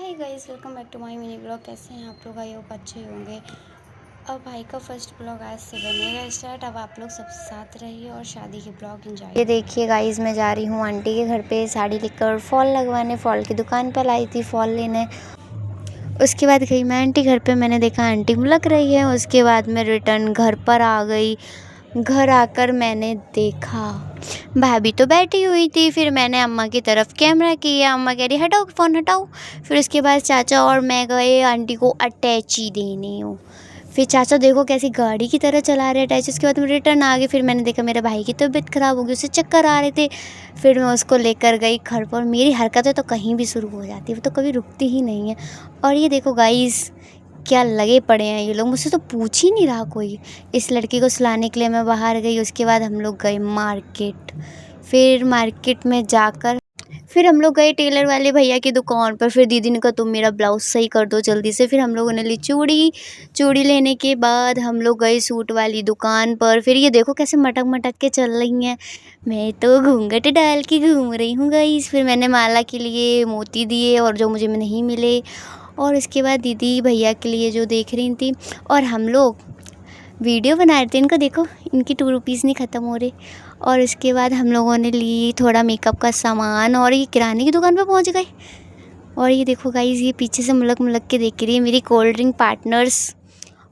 Hi guys, welcome back to my mini blog. कैसे हैं आप लोग? आई होप अच्छे होंगे। अब भाई का फर्स्ट ब्लॉग आज से बनेगा स्टार्ट। अब आप लोग सब साथ रहिए और शादी के ब्लॉग एंजॉय। ये देखिए गाइस, मैं जा रही हूँ आंटी के घर पे साड़ी लेकर फॉल लगवाने। फॉल की दुकान पर लाई थी फॉल लेने। उसके बाद गई मैं आंटी घर पे। मैंने देखा आंटी मुलक रही है। उसके बाद मैं रिटर्न घर पर आ गई। घर आकर मैंने देखा भाभी तो बैठी हुई थी। फिर मैंने अम्मा की तरफ कैमरा किया। अम्मा कह रही हटाओ फ़ोन हटाओ। फिर उसके बाद चाचा और मैं गए आंटी को अटैची देने हो। फिर चाचा देखो कैसी गाड़ी की तरह चला रहे अटैची। उसके बाद मैं रिटर्न आ गई। फिर मैंने देखा मेरे भाई की तबीयत ख़राब हो गई, उसे चक्कर आ रहे थे। फिर मैं उसको लेकर गई घर पर। मेरी हरकतें तो कहीं भी शुरू हो जाती है, वो तो कभी रुकती ही नहीं है। और ये देखो गाइस, क्या लगे पड़े हैं ये लोग, मुझसे तो पूछ ही नहीं रहा कोई। इस लड़की को सुलाने के लिए मैं बाहर गई। उसके बाद हम लोग गए मार्केट। फिर मार्केट में जाकर फिर हम लोग गए टेलर वाले भैया की दुकान पर। फिर दीदी ने कहा तुम मेरा ब्लाउज़ सही कर दो जल्दी से। फिर हम लोगों ने ली चूड़ी। चूड़ी लेने के बाद हम लोग गए सूट वाली दुकान पर। फिर ये देखो कैसे मटक मटक के चल रही हैं। मैं तो घूंघट डाल के घूम रही हूँ गाइस। फिर मैंने माला के लिए मोती दिए और जो मुझे नहीं मिले। और इसके बाद दीदी भैया के लिए जो देख रही थी। और हम लोग वीडियो बना रहे थे। इनको देखो, इनकी 2 रुपीज़ नहीं ख़त्म हो रहे। और इसके बाद हम लोगों ने ली थोड़ा मेकअप का सामान और ये किराने की दुकान पे पहुंच गए। और ये देखो गाइस, ये पीछे से मुलक मुलक के देख रही है मेरी कोल्ड ड्रिंक पार्टनर्स।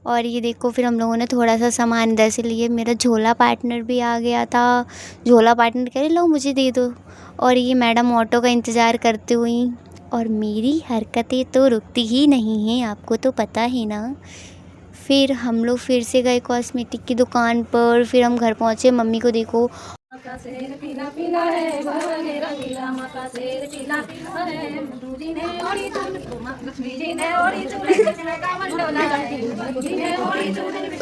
और ये देखो फिर हम लोगों ने थोड़ा सा सामान इधर से लिए। मेरा झोला पार्टनर भी आ गया था। झोला पार्टनर कह रहे लो मुझे दे दो। और ये मैडम ऑटो का इंतज़ार करते हुई। और मेरी हरकतें तो रुकती ही नहीं हैं, आपको तो पता है ना। फिर हम लोग फिर से गए कॉस्मेटिक की दुकान पर। फिर हम घर पहुँचे। मम्मी को देखो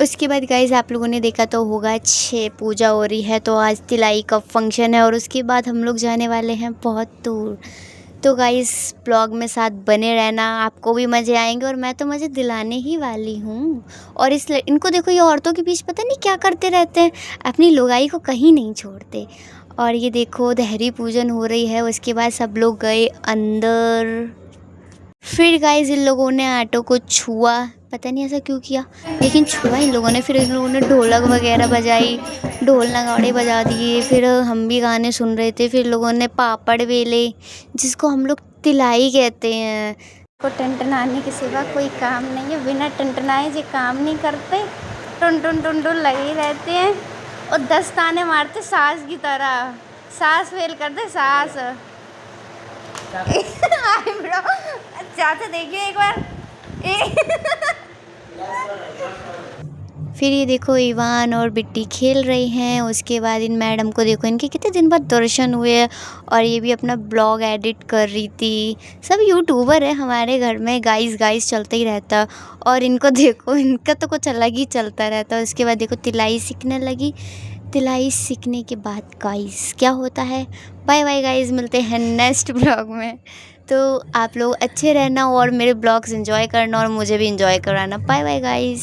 उसके बाद गाइस आप लोगों ने देखा तो होगा, छः पूजा हो रही है तो आज तिलाई का फंक्शन है। और उसके बाद हम लोग जाने वाले हैं बहुत दूर। तो गाइस ब्लॉग में साथ बने रहना, आपको भी मज़े आएंगे और मैं तो मज़े दिलाने ही वाली हूँ। और इनको देखो, ये औरतों के बीच पता नहीं क्या करते रहते हैं, अपनी लुगाई को कहीं नहीं छोड़ते। और ये देखो दहरी पूजन हो रही है। उसके बाद सब लोग गए अंदर। फिर गाइस इन लोगों ने ऑटो को छुआ, पता नहीं ऐसा क्यों किया, लेकिन छुआ इन लोगों ने। फिर इन लोगों ने ढोलक वगैरह बजाई, ढोल नगाड़े बजा दिए। फिर हम भी गाने सुन रहे थे। फिर लोगों ने पापड़ बेले, जिसको हम लोग तिलाई कहते हैं। को टनटनाने के सिवा कोई काम नहीं है, बिना टनटनाए जो काम नहीं करते। टुन टुन टुन टुन लगे रहते हैं और 10 ताने मारते सास की तरह। सास फेल कर दे सास। चाचा देखिए एक बार। फिर ये देखो इवान और बिट्टी खेल रही हैं। उसके बाद इन मैडम को देखो, इनके कितने दिन बाद दर्शन हुए हैं। और ये भी अपना ब्लॉग एडिट कर रही थी। सब यूट्यूबर है हमारे घर में, गाइस गाइस चलता ही रहता। और इनको देखो, इनका तो कुछ अलग ही चलता रहता है। उसके बाद देखो तिलाई सीखने लगी। तिलाई सीखने के बाद गाइस क्या होता है, बाय बाय गाइस, मिलते हैं नेक्स्ट ब्लॉग में। तो आप लोग अच्छे रहना और मेरे ब्लॉग्स एंजॉय करना और मुझे भी एंजॉय कराना। Bye bye guys.